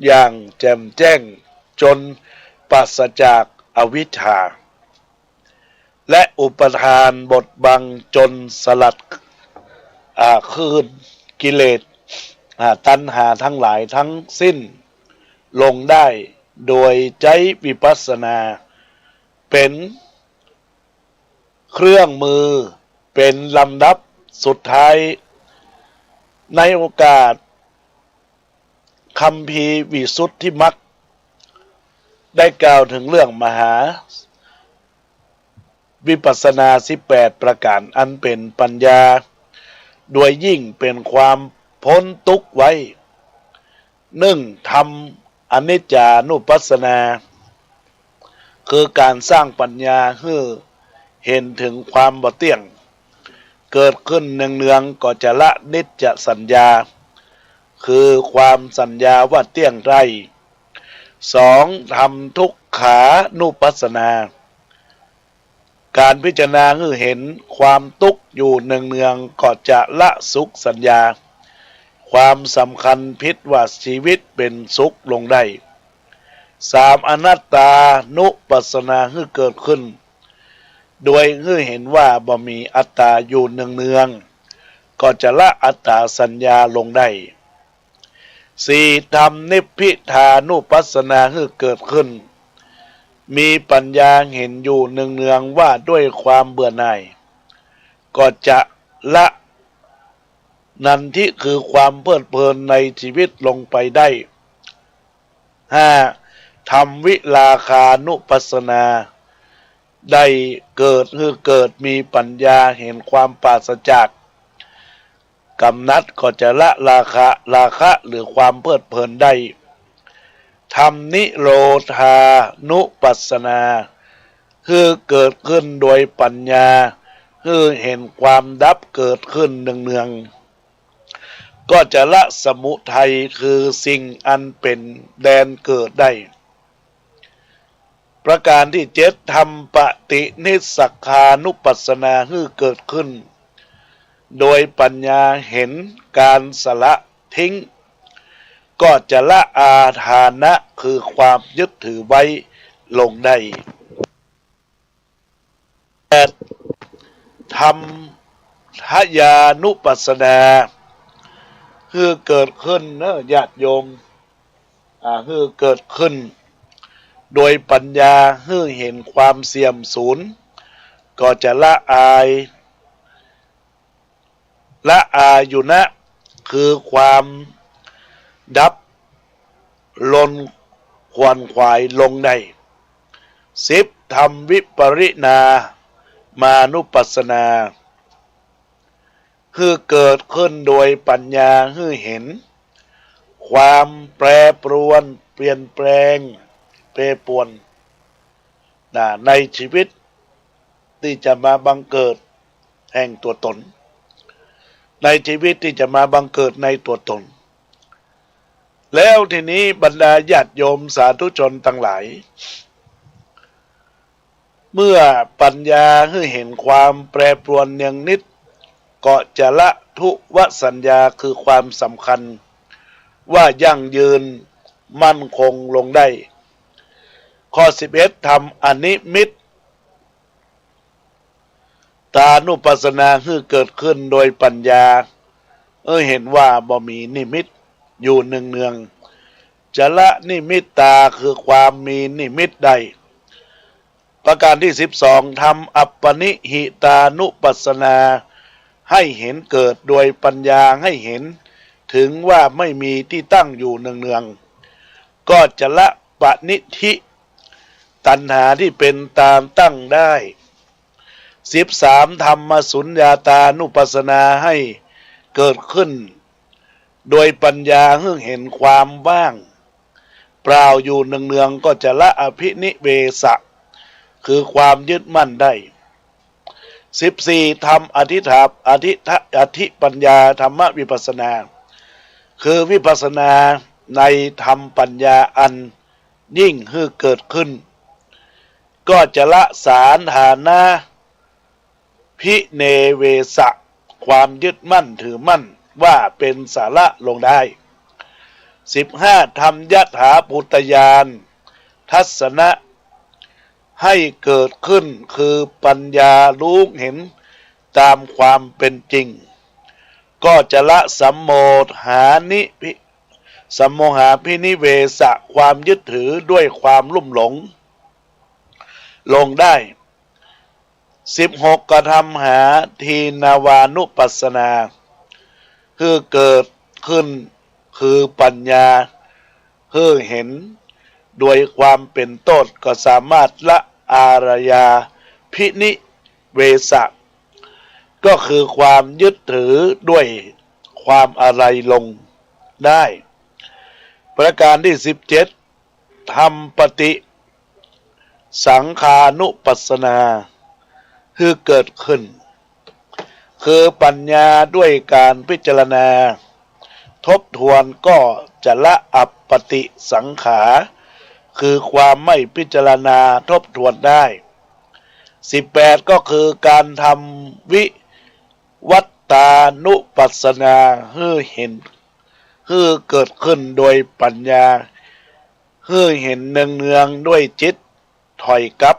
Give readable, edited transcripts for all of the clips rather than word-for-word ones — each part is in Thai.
อย่างแจ่มแจ้งจนปราศจากอวิชชาและอุปทานบทบังจนสลัดคืนกิเลสตัณหาทั้งหลายทั้งสิ้นลงได้โดยใช้วิปัสสนาเป็นเครื่องมือเป็นลำดับสุดท้ายในโอกาสคัมภีร์วิสุทธิมรรคได้กล่าวถึงเรื่องมหาวิปัสสนา18ประการอันเป็นปัญญาโดยยิ่งเป็นความพ้นทุกข์ไว้ทำอนิจจานุปัสสนาคือการสร้างปัญญาให้เห็นถึงความบ่เที่ยงเกิดขึ้นเนืองๆก็จะละนิจจสัญญาคือความสัญญาว่าเที่ยงไรทำทุกขานุปัสสนาการพิจารณาให้เห็นความทุกข์อยู่เนืองๆก็จะละสุขสัญญาความสำคัญผิดว่าชีวิตเป็นสุขลงได้อนัตตานุปัสสนาให้เกิดขึ้นโดยให้เห็นว่าบ่มีอัตตาอยู่เนืองๆก็จะละอัตตาสัญญาลงได้ทำนิพพิทานุปัสสนาให้เกิดขึ้นมีปัญญาเห็นอยู่เนืองๆว่าด้วยความเบื่อหน่ายก็จะละนันทิคือความเพลิดเพลินในชีวิตลงไปได้ทำวิราคานุปัสสนาได้เกิดมีปัญญาเห็นความปราศจากกำนัดก็จะละราคะหรือความเพลิดเพลินได้ทำนิโรธานุปัสสนาคือเกิดขึ้นโดยปัญญาคือเห็นความดับเกิดขึ้นเนืองๆก็จะละสมุทัยคือสิ่งอันเป็นแดนเกิดได้ประการที่ทำปฏินิสสคานุปัสสนาคือเกิดขึ้นโดยปัญญาเห็นการสละทิ้งก็จะละอาทานะคือความยึดถือไว้ลงได้ทำทยานุปัสสนาคือเกิดขึ้นญาติโยมคือเกิดขึ้นโดยปัญญาคือเห็นความเสื่อมสูญก็จะละอายุนะคือความดับลนควนขวายลงได้ทำวิปริณามานุปัสสนาคือเกิดขึ้นโดยปัญญาคือเห็นความแปรปรวนเปลี่ยนแปลงแปรปรวนในชีวิตที่จะมาบังเกิดแห่งตัวตนในชีวิตที่จะมาบังเกิดในตัวตนแล้วทีนี้บรรดาญาติโยมสาธุชนทั้งหลายเมื่อปัญญาให้เห็นความแปรปรวนอย่างนิดก็จะละทุวสัญญาคือความสำคัญว่ายั่งยืนมั่นคงลงได้ข้อ11ทำอนิมิตตานุปัสสนาคือเกิดขึ้นโดยปัญญาเห็นว่าบ่มีนิมิตอยู่เนืองๆจะละนิมิตตาคือความมีนิมิตใดประการที่12ทำอัปปนิหิตานุปัสสนาให้เห็นเกิดโดยปัญญาให้เห็นถึงว่าไม่มีที่ตั้งอยู่เนืองๆก็จะละปณิธิตัณหาที่เป็นตามตั้งได้ธรรมสุญญาตานุปัสสนาให้เกิดขึ้นโดยปัญญาเห็นความว่างเปล่าอยู่เนืองๆก็จะละอภินิเวสะคือความยึดมั่นได้ทำอธิปัญญาธรรมวิปัสสนาคือวิปัสสนาในธรรมปัญญาอันยิ่งให้เกิดขึ้นก็จะละสารฐานะพิเนเวสะความยึดมั่นถือมั่นว่าเป็นสาระลงได้ 15ทำยถาภูตญาณทัศนะให้เกิดขึ้นคือปัญญารู้เห็นตามความเป็นจริงก็จะละสัมโมหาพินิเวสะความยึดถือด้วยความลุ่มหลงลงได้16กระทำหาทีนาวานุปัสสนาคือเกิดขึ้นคือปัญญาคือเห็นโดยความเป็นต้นก็สามารถละอารยาพินิเวสะก็คือความยึดถือด้วยความอะไรลงได้ประการที่17ทำปฏิสังขานุปัสสนาคือเกิดขึ้นคือปัญญาด้วยการพิจารณาทบทวนก็จะละอัปปติสังขาคือความไม่พิจารณาทบทวนได้18ก็คือการทำวิวัตตานุปัสสนาคือเห็นคือเกิดขึ้นโดยปัญญาคือเห็นเนืองๆด้วยจิตถอยกลับ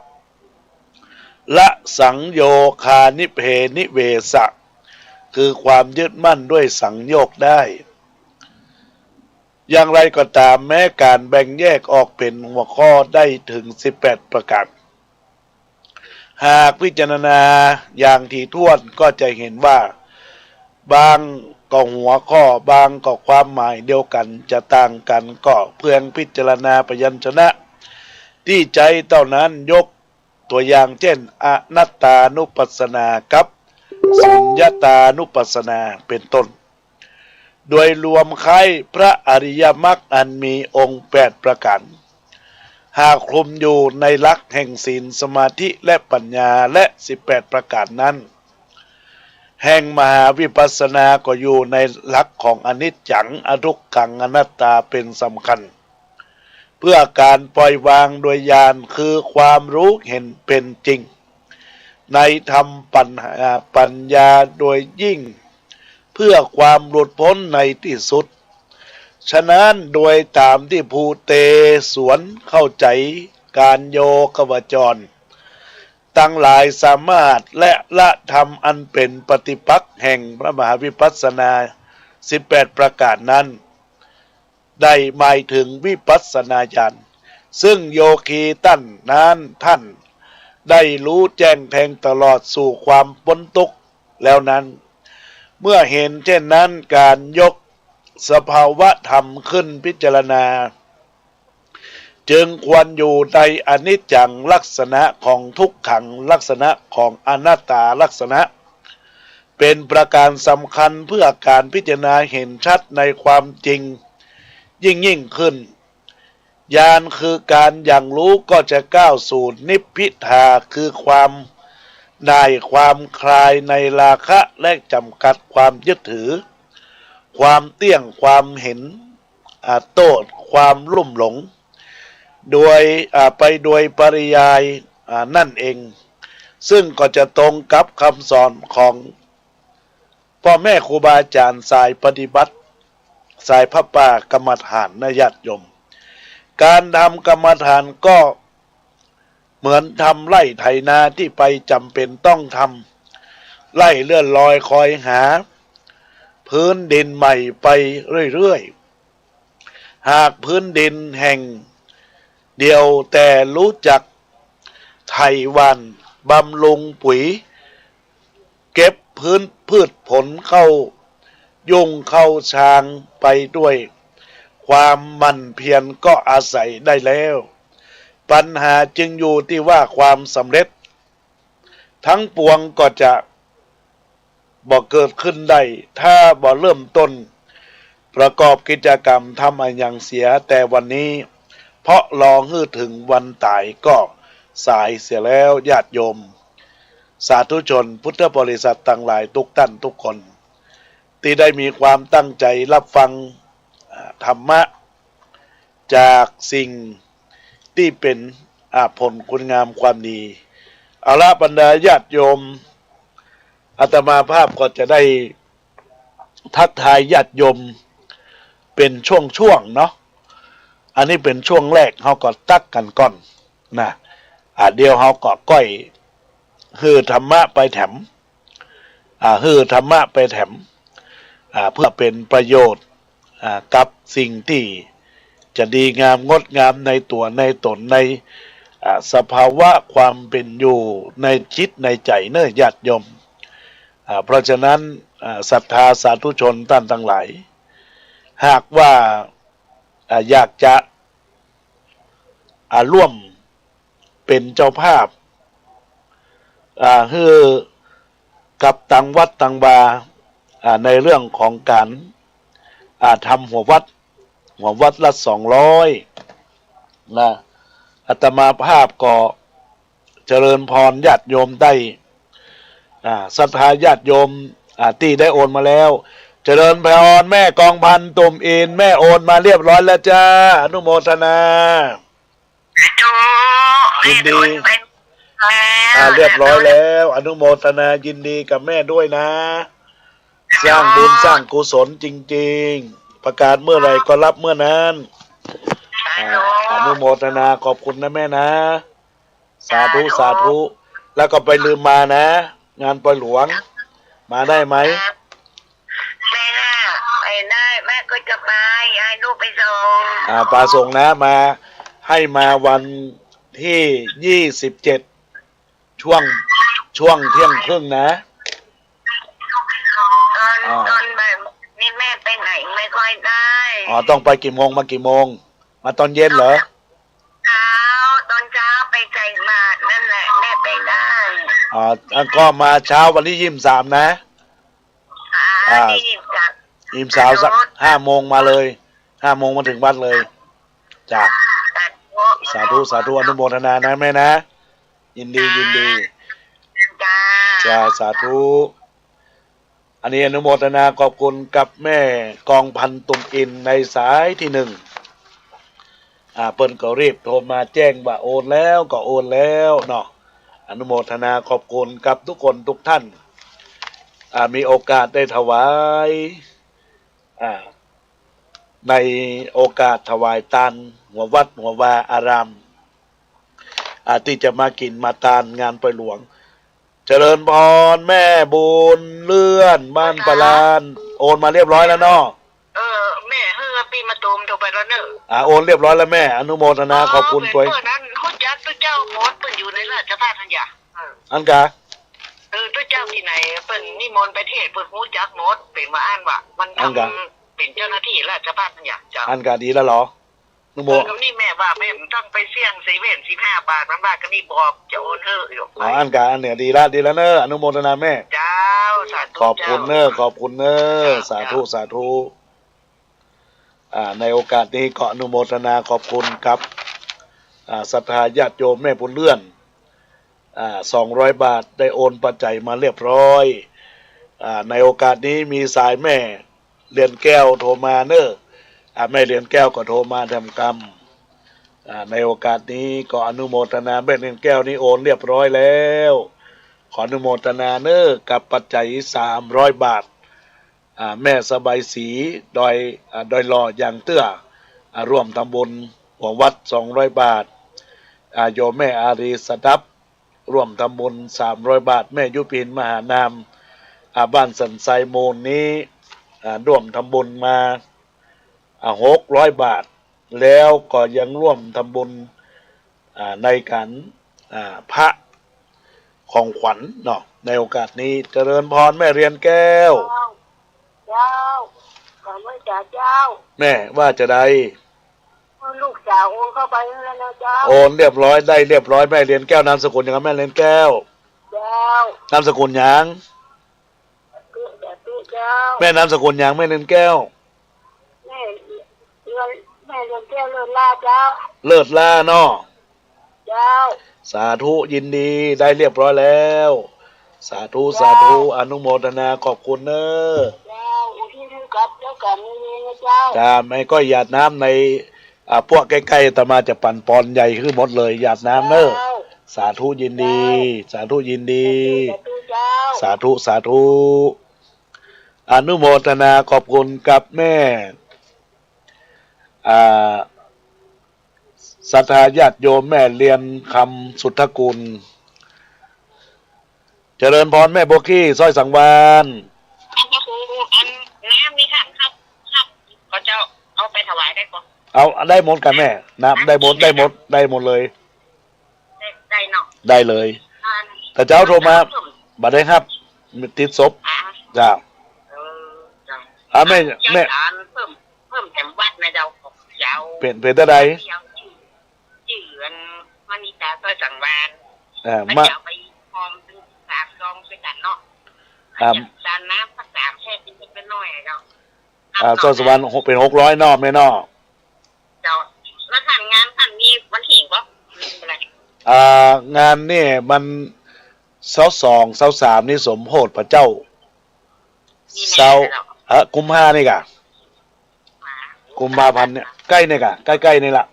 ละสังโยคานิเพนิเวสะคือความยึดมั่นด้วยสังโยคได้อย่างไรก็ตามแม้การแบ่งแยกออกเป็นหัวข้อได้ถึง18ประการหากพิจารณาอย่างถี่ถ้วนก็จะเห็นว่าบางก็หัวข้อบางก็ความหมายเดียวกันจะต่างกันก็เพื่อพิจารณาพยัญชนะที่ใจเท่านั้นยกตัวอย่างเช่นอนัตตานุปัสสนากับสุญญตานุปัสสนาเป็นต้นโดยรวมคล้ายพระอริยมรรคอันมีองค์8ประการหากคลุมอยู่ในหลักแห่งศีลสมาธิและปัญญาและ18ประการนั้นแห่งมหาวิปัสสนาก็อยู่ในหลักของอนิจจังอทุกขังอนัตตาเป็นสำคัญเพื่อการปล่อยวางโดยญาณคือความรู้เห็นเป็นจริงในธรรมปัญญาโดยยิ่งเพื่อความหลุดพ้นในที่สุดฉะนั้นโดยตามที่ภูเตสวนเข้าใจการโยกวจรตั้งหลายสามารถและละธรรมอันเป็นปฏิปักษ์แห่งพระมหาวิปัสสนา18ประการนั้นได้หมายถึงวิปัสสนาญาณซึ่งโยคีตั้นนั้นท่านได้รู้แจ้งแทงตลอดสู่ความพ้นทุกข์แล้วนั้นเมื่อเห็นเช่นนั้นการยกสภาวะธรรมขึ้นพิจารณาจึงควรอยู่ในอนิจจังลักษณะของทุกขังลักษณะของอนัตตาลักษณะเป็นประการสำคัญเพื่อการพิจารณาเห็นชัดในความจริงยิ่งขึ้นญาณคือการอย่างรู้ก็จะก้าวสู่นิพพิทาคือความได้ความคลายในราคะและจำกัดความยึดถือความเตี้ยงความเห็นโทษความลุ่มหลงโดยไปโดยปริยายนั่นเองซึ่งก็จะตรงกับคำสอนของพ่อแม่ครูบาอาจารย์สายปฏิบัติสายพระป่ากรรมฐานนะญาติโยมการทำกรรมฐานก็เหมือนทำไร่ไถนาที่ไปจำเป็นต้องทำไร่เลื่อนลอยคอยหาพื้นดินใหม่ไปเรื่อยๆหากพื้นดินแห่งเดียวแต่รู้จักไถวันบำรุงปุ๋ยเก็บพืชผลเข้ายุ่งเข้าชางไปด้วยความหมั่นเพียรก็อาศัยได้แล้วปัญหาจึงอยู่ที่ว่าความสำเร็จทั้งปวงก็จะบ่เกิดขึ้นได้ถ้าบ่เริ่มต้นประกอบกิจกรรมทำอย่างเสียแต่วันนี้เพราะรอให้ถึงวันตายก็สายเสียแล้วญาติโยมสาธุชนพุทธบริษัทต่างหลายทุกท่านทุกคนที่ได้มีความตั้งใจรับฟังธรรมะจากสิ่งที่เป็นผลคุณงามความดีเอาละบรรดาญาติโยมอาตมาภาพก็จะได้ทักทายญาติโยม เป็นช่วงเนาะอันนี้เป็นช่วงแรกเขาก็ตักกันก่อนนะเดี๋ยวเขาก็ก้อยฮือธรรมะไปแถมฮือธรรมะไปแถมเพื่อเป็นประโยชน์กับสิ่งที่จะดีงามงดงามในตัวในตนในสภาวะความเป็นอยู่ในจิตในใจเนื้อญาติโยมเพราะฉะนั้นศรัทธาสาธุชนท่านทั้งหลายหากว่าอยากจะร่วมเป็นเจ้าภาพคือกับตังวัดตังบาในเรื่องของการทำหัววัดละ200นะอาตมาภาพก็เจริญพรญาติโยมได้ศรัทธาญาติโยมที่ได้โอนมาแล้วเจริญพรแม่กองพันตุ่มอินแม่โอนมาเรียบร้อยแล้วจ้าอนุโมทนายินดีเรียบร้อยแล้วอนุโมทนายินดีกับแม่ด้วยนะสร้างบุญสร้างกุศลจริงๆประกาศเมื่อไหร่ก็รับเมื่อนั้นอนุโมทนาขอบคุณนะแม่นะสาธุสาธุแล้วก็ไปลืมมานะงานปล่อยหลวงมาได้ไหมแม่ไปได้แม่ก็จะไปให้ลูกไปส่งปาส่งนะมาให้มาวันที่27ช่วงเที่ยงครึ่งนะตอนแบบนี่แม่ไปไหนไม่ค่อยได้ต้องไปกี่โมงมากี่โมงมาตอนเย็นเหรอตอนเช้าไปใส่บาตรนั่นแหละแม่ไปได้ก็มาเช้าวันที่23นะ23สัก5 โมงมาเลย5 โมงมาถึงวัดเลยจ้ะสาธุสาธุอนุโมทนานะแม่นะยินดีจ้าสาธุอันนี้อนุโมทนาขอบคุณกับแม่กองพันตุ่มอินในสายที่1เปิ้นก็รีบโทรมาแจ้งว่าโอนแล้วก็โอนแล้วเนาะอนุโมทนาขอบคุณกับทุกคนทุกท่านมีโอกาสได้ถวายในโอกาสถวายทานหัววัดหัววาอารามที่จะมากินมาทานงานปล่อยหลวงเจริญพรแม่บุญเลื่อนบ้านปลานโอนมาเรียบร้อยแล้วเนาะแม่ปีมาตูมเดี๋ยวไปแล้วเนอะโอนเรียบร้อยแล้วแม่อนุโมทนาขอบคุณตัวนั้นคุณยักษ์ตัวเจ้าโมดเปิ่นอยู่ในราชภัฏทันยาอันกะตัวเจ้าที่ไหนเปิ่นนิมนต์ไปเทศเปิ่นฮู้จักโมดเป็นมาอ่านว่ามันทำเป็นเจ้าหน้าที่ราชภัฏทันยาจ้าอันกะดีแล้วเหรอนุโมก็นี่แม่ว่าแม่ต้องไปเสี่ยง15 บาทมันว่าก็นี่บอกจะโอนอยู่อันกะอันเนี่ยดีแล้วเนอะอนุโมทนาแม่เจ้าสาธุขอบคุณเนอะสาธุในโอกาสนี้ก็อนุโมทนาขอบคุณครับศรัทธาญาติโยมแม่บุญเลื่อน200 บาทได้โอนปัจจัยมาเรียบร้อยในโอกาสนี้มีสายแม่เรียนแก้วโทรมาเนอะแม่เรียนแก้วก็โทรมาทำกรรมในโอกาสนี้ก็อนุโมทนาแม่เรียนแก้วนี้โอนเรียบร้อยแล้วขออนุโมทนาเนอะกับปัจจัย300 บาทแม่สบายศรีดอยหล่ออย่างเตื้อร่วมทำบุญหัววัด200 บาทโยมแม่อารีสดับร่วมทำบุญ300 บาทแม่ยุพินมหานามบ้านสันไซโมนนี้ร่วมทำบุญมา600 บาทแล้วก็ยังร่วมทำบุญในการพระของขวัญเนาะในโอกาสนี้เจริญพรแม่เรียนแก้วขอไม่จ่าเจ้าแม่ว่าจะได้ลูกสาวโอนเข้าไปแล้วนะเจ้าโอนเรียบร้อยได้เรียบร้อยแม่เรียนแก้วนามสกุลอย่างแม่เรียนแก้วนามสกุลอย่างแม่นามสกุลอย่างแม่เรียนแก้วแม่เรียนแก้วเลิศล่าเจ้าเลิศล่าเนาะเจ้าสาธุยินดีได้เรียบร้อยแล้วสาธุอนุโมทนาขอบคุณเนอะจ้าไม่ก็หยาดน้ำในพวกใกล้ๆแต่มาจะปั่นปอนใหญ่ขึ้นหมดเลยหยาดน้ำเนอะสาธุยินดีสาธุอนุโมทนาขอบคุณกับแม่ อ่าศรัทธาญาติโยมแม่เรียนคำสุทธกุลเจริญพรแม่โบกี้สร้อยสังวาน อันก็คืออันน้ำนี่ค่ะครับก็จะเอาไปถวายได้ก่อน เอาได้หมดกันแม่น้ำได้หมดได้หมดได้หมดเลย ได้เนาะ ได้เลยแต่เจ้าโทรมาบัดได้ครับติดศพจ้าแม่เพิ่มแถมวัดในเจ้าเจ้าเป็นได้ใดชื่ออันมันมีตาต้อยสังวานมาไปพร้อมถึง3 ซองด้วยกันเนาะจานน้ำสัก3แค่กินเป็นน้อยเจ้าซอยสวรรค์เป็น600นอกแม่นอเจ้าแล้วทำงานนี้วันที่ก็อะไรงานนี่มัน22 23นี่สมโพธิพระเจ้ากุมภานี่กะกุมภาพันธ์เนี่ยใกล้นี่กะใกล้ๆนี่ละ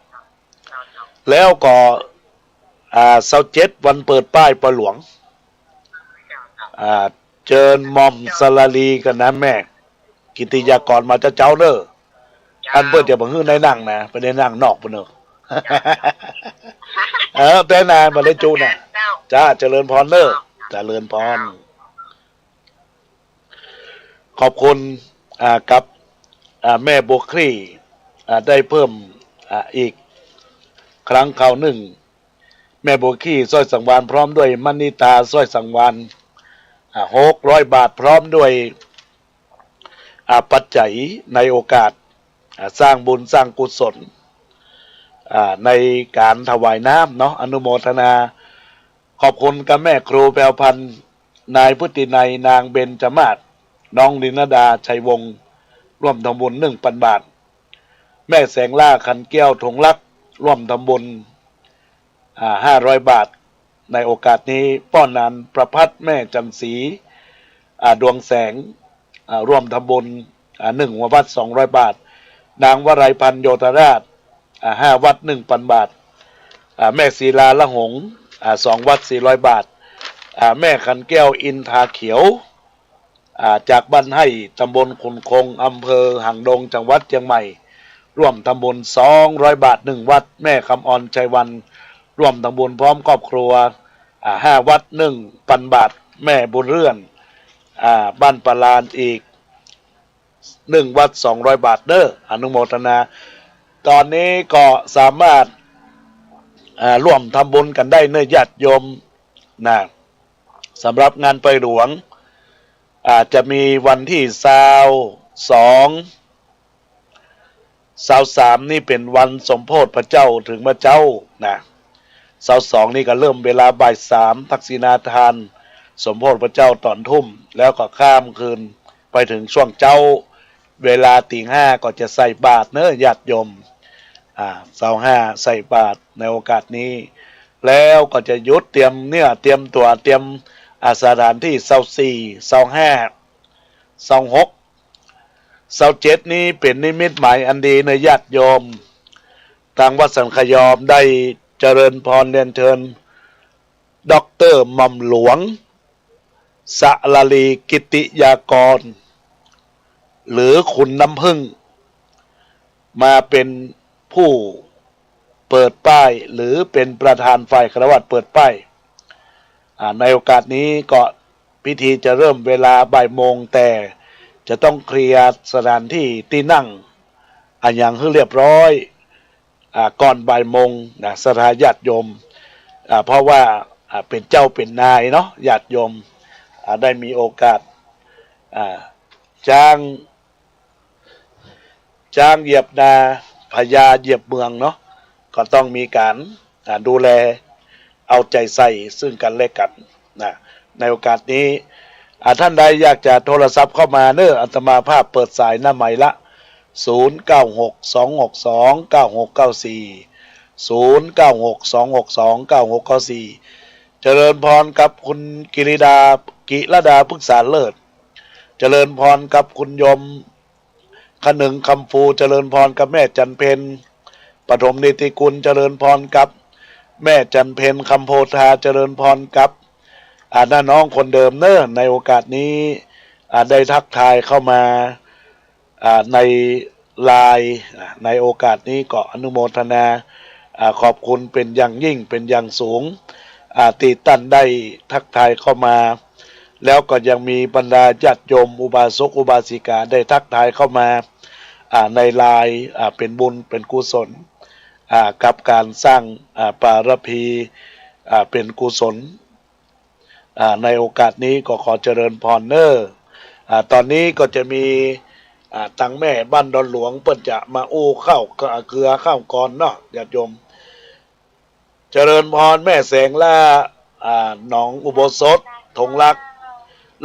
แล้วก็27วันเปิดป้ายประหลวงเจิญมอมสลาลีกันนะแม่กิติยากรมาเจ้าเนออันเปิดจะบังฮื้อในนั่งนะไปในนั่งนอกปะเนอแต่นานมาได้จูนะจ้าเจริญพรเนอเจริญพรขอบคุณกับแม่โบครีได้เพิ่มอีกครั้งคราวหนึ่งแม่โบครีสร้อยสังวานพร้อมด้วยมณิตาสร้อยสังวาน600 บาทพร้อมด้วยปัจจัยในโอกาสสร้างบุญสร้างกุศลในการถวายน้ำเนาะอนุโมทนาขอบคุณกับแม่ครูแปลพันธ์นายพุทธินัยนางเบญจมาศน้องลินดาชัยวงศ์ร่วมทำบุญ 1,000 บาทแม่แสงล่าขันแก้วถงลักร่วมทำบุญ500 บาทในโอกาสนี้ป้อนนันประพัฒแม่จันสีดวงแสงร่วมทำบุญ1 หัววัด200 บาทนางวรัยพันธ์โยธราช5 วัด 1,000 บาทแม่ศิลาละหง2 วัด400 บาทแม่ขันแก้วอินทาเขียวจากบ้านให้ตำบลขุนคงอำเภอหางดงจังหวัดเชียงใหม่ร่วมทำบุญ200 บาท1 วัดแม่คำอ่อนชัยวันร่วมทำบุญพร้อมครอบครัว5 วัด 1,000 บาทแม่บุญเรื่อนบ้านปลานอีก1 วัด200 บาทเด้ออนุโมทนาตอนนี้ก็สามารถร่วมทำบุญกันได้เนื้อญาติโยมนะสำหรับงานไปหลวงจะมีวันที่23นี่เป็นวันสมโพธิพระเจ้าถึงพระเจ้านะ22นี่ก็เริ่มเวลาบ่าย3ทักษิณาทานสมโพธิพระเจ้าตอนทุ่มแล้วก็ข้ามคืนไปถึงช่วงเจ้าเวลาตี 5ก็จะใส่บาตรเนื้อญาติโยม25ใส่บาตรในโอกาสนี้แล้วก็จะยุดเตรียมเนี่ยเตรียมตัวเตรียมสถานที่24 25 26 27นี้เป็นนิมิตหมายอันดีในญาติโยมทางวัดสังขยอมได้เจริญพรเรียนเชิญด็อกเตอร์หม่อมหลวงสลาลีกิติยากรหรือคุณน้ำพึ่งมาเป็นผู้เปิดป้ายหรือเป็นประธานฝ่ายคฤหัสถ์เปิดป้ายในโอกาสนี้ก็พิธีจะเริ่มเวลาบ่ายโมงแต่จะต้องเคลียร์สถานที่ที่นั่งอย่างให้เรียบร้อยก่อนบ่ายโมงนะศรัทธาญาติโยมเพราะว่าเป็นเจ้าเป็นนายเนาะญาติโยมได้มีโอกาสจ้างเหยียบนาพญาเหยียบเมืองเนาะก็ต้องมีการดูแลเอาใจใส่ซึ่งกันและกันนะในโอกาสนี้ท่านใดอยากจะโทรศัพท์เข้ามาเนอะอาตมาภาพเปิดสายหน้าใหม่ละ0962629694 0962629694เจริญพรกับคุณกิรดาพฤกษาเลิศเจริญพรกับคุณยมขนึงคำฟูเจริญพรกับแม่จันเพนปฐมนิติกุลเจริญพรกับแม่จันเพนคำโพธาเจริญพรกับน้องคนเดิมเนอะในโอกาสนี้ได้ทักทายเข้ามาใน ไลน์ในโอกาสนี้ก็อนุโมทนาขอบคุณเป็นอย่างยิ่งเป็นอย่างสูงตีตันได้ทักทายเข้ามาแล้วก็ยังมีบรรดาญาติโยมอุบาสกอุบาสิกาได้ทักทายเข้ามาในไลน์เป็นบุญเป็นกุศลกับการสร้างปารพีเป็นกุศลในโอกาสนี้ก็ขอเจริญพรเนอร์ตอนนี้ก็จะมีตังแม่บ้านดอนหลวงเปิ้นจะมาอู้ข้าวเกลือข้าวก่อนเนาะญาติโยมเจริญพรแม่แสงล่าหนองอุโบสถธงรัก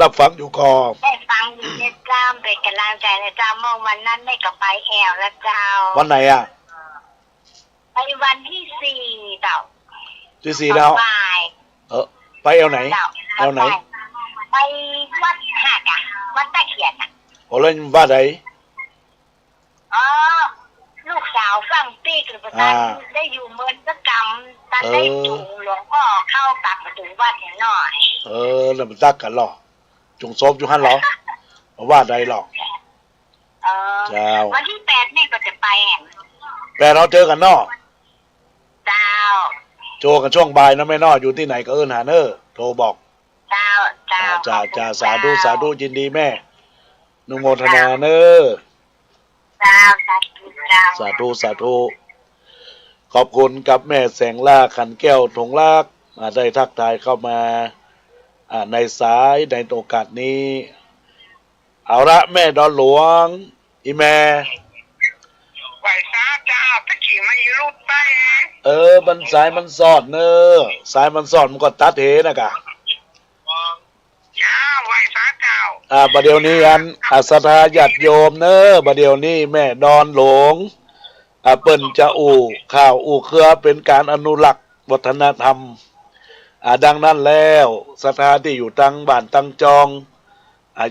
รับฟังอยู่ก่อน ได้ฟังอยู่เนี่ยเจ้าเป็นกำลังใจนะเจ้าเมื่อวันนั้นได้กับไปแอวแล้วเจ้า วันไหนไปวันที่สี่เจ้า ที่สี่แล้ว บ่าย ไปเอาไหน เจ้า เอาไหน ไปวัดหักวัดตะเขียนโอ้เล่นว่าไหน อ๋อลูกสาวฟังปีกหรือประธานได้อยู่เมืองสกรรมตันได้จูงหลวงพ่อเข้าตักประตูวัดหน่อยแล้วมันตักกันหรอจงซบอยู่หันหรอว่าใดหรอเจ้าวันที่8นี่ก็จะไปแต่เราเจอกันเนาะเจ้าโจกันช่วงบ่ายนะแม่นออยู่ที่ไหนก็หาเนอโทรบอกเจ้าจ้าสาธุยินดีแม่นุโมทนาเนอสาธุขอบคุณกับแม่แสงล่าขันแก้วถงลากได้ทักทายเข้ามาในสายในโอกาสนี้เอาละแม่ดอนหลวงอีแม่ไหวซาจ้าตะกี้มาอยู่รูปไปมันสายมันสอดเนอสายมันสอดมันก็ตัดเหนะกะจ้าไหวซาเจ้าบัดเดี๋ยวนี้อันศรัทธาญาติโยมเนอบัดเดี๋ยวนี้แม่ดอนหลวงเปิ้นจะข้าวเครือเป็นการอนุรักษ์วัฒนธรรมดังนั้นแล้วศรัทธาที่อยู่ตั้งบ้านตั้งจอง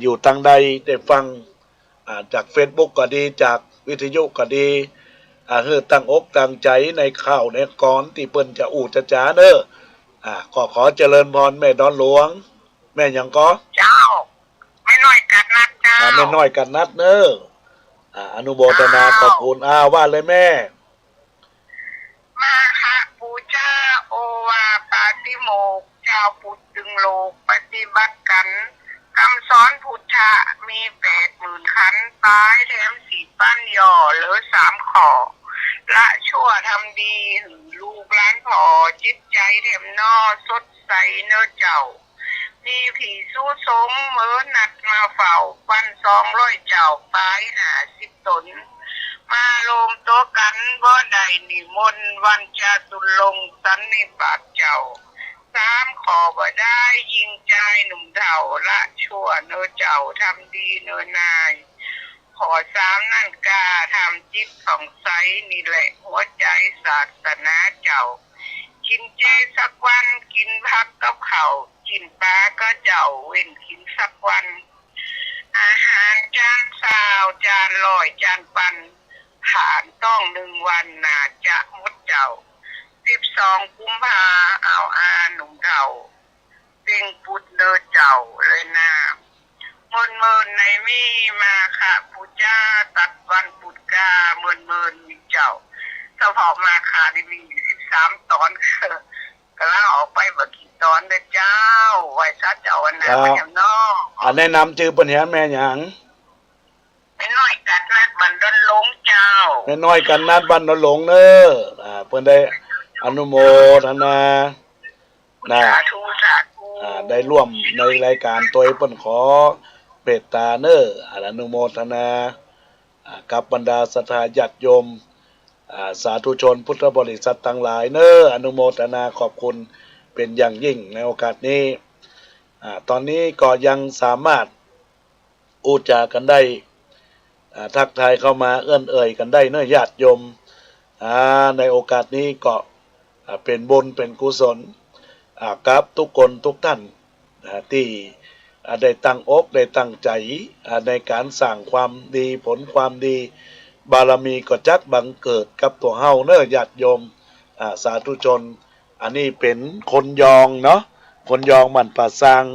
อยู่ตั้งใดได้ฟังจาก Facebook ก็ดีจากวิทยุก็ดีตั้งอกตั้งใจในข่าวในก่อนที่เปิ้นจะจะจ๋าเด้อก็ขอเจริญพรแม่ดอนหลวงแม่หยังก็เจ้าแม่น้อยกันนัดเจ้าแม่น้อยกันนัดเด้ออนุโมทนาขอบคุณว่าเลยแม่มาค่ะปูจ้าโอวาปาติโมกเจ้าพุทธดึงโลกปฏิบัติกันคำสอนพุทธะมี80,000ขันตายแถม4ปั้นย่อเหลือ3ข้อละชั่วทำดีลูกหลานพ่อจิตใจแถมนอสดใสเนื้อเจ้ามีผีสู้สงเหมือนนัดมาเฝ้าปั้น200เจ้าปลาย50 ตนมาโลมตัวกันบ่ได้นิมนต์วันจาตุลงสันนิบาตเจ้า3ขอบ่ได้ยิงใจหนุ่มเฒ่าละชั่วเนื้อเจ้าทำดีเนื้อนายขอ3นั่นกาทำจิตของใสนี่แหละหัวใจศาสนาเจ้ากินเจสักวันกินผักกับข้าวกินปลาก็เจ้าเว้นกินสักวันอาหารจานสาวจานลอยจานปันผ่านต้อง1 วันน่าจะหมดเจ้า12 กุมภาเอาหนุ่มเฒ่าเป็นปุดเนอเจ้าเลยนะเมินในมีมาค่ะปูจ้าตัดวันปุดกาเมินมีเจ้าเฉพาะมาค่ะนี่มี13 ตอนกำลังออกไปบ่กี่ตอนเด้อเจ้าไหวซะเจ้าอันนั้นอย่างน้อแนะนำชื่อปัญหาแม่หยังแม่น้อยกันนัดบันดอนหลงเจ้าแม่น้อยกันนัดบันดอนหลงเนอเพิ่นได้อนุโมทนาสาธุได้ร่วมในรายการตัวเปิ้นขอเมตตาเนออนุโมทนากับบรรดาศรัทธาญาติโยมสาธุชนพุทธบริษัททั้งหลายเนออนุโมทนาขอบคุณเป็นอย่างยิ่งในโอกาสนี้ตอนนี้ก็ยังสามารถจากันได้ทักทายเข้ามาเอื้อนเอ่ยกันได้เนอญาติโยมในโอกาสนี้ก็เป็นบุญเป็นกุศลกับทุกคนทุกท่านที่ได้ตั้งอกได้ตั้งใจในการสร้างความดีผลความดีบารมีก็จักบังเกิดกับตัวเฮาเนอญาติโยมสาธุชนอันนี้เป็นคนยองเนาะคนยองมันป่าซาง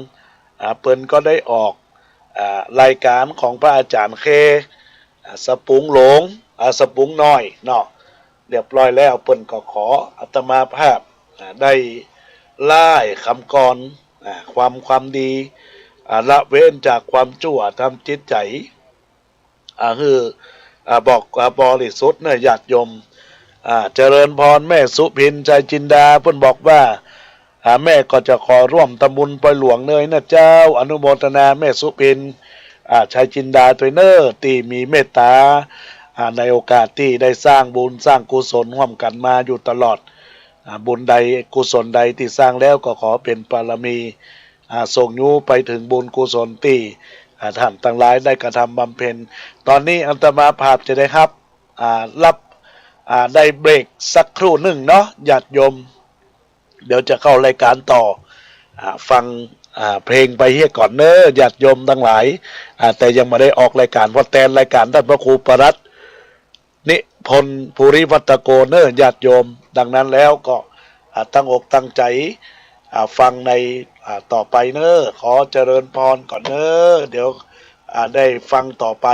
เปิ้นก็ได้ออกรายการของพระอาจารย์เค สปุงหลงสปุงน้อยเนาะเรียบร้อยแล้วเปิ้นก็ขออาตมาภาพได้ไล่คำกรความดีละเว้นจากความชั่วทำจิตใจคือบอกบริสุทธิ์เนี่ยญาติโยมเจริญพรแม่สุพินใจจินดาเพิ่นบอกว่าแม่ก็จะขอร่วมทำบุญปล่อยหลวงเนยนะเจ้าอนุโมทนาแม่สุพินชัยจินดาตัวเนอที่มีเมตตาในโอกาสที่ได้สร้างบุญสร้างกุศลร่วมกันมาอยู่ตลอดบุญใดกุศลใดที่สร้างแล้วก็ขอเป็นบารมีส่งยูไปถึงบุญกุศลที่ท่านทั้งหลายได้กระทำบำเพ็ญตอนนี้อัตมาภาพจะได้รับได้เบรกสักครู่หนึ่งเนาะญาติโยมเดี๋ยวจะเข้ารายการต่อฟังเพลงไปเฮียก่อนเนอะญาติโยมทั้งหลายแต่ยังไม่ได้ออกรายการเพราะแทนรายการท่านพระครูประรัตน์นิพนธ์ภูริวัตโกเนอะญาติโยมดังนั้นแล้วก็ตั้งอกตั้งใจฟังในต่อไปเนอะขอเจริญพรก่อนเนอะเดี๋ยวได้ฟังต่อไป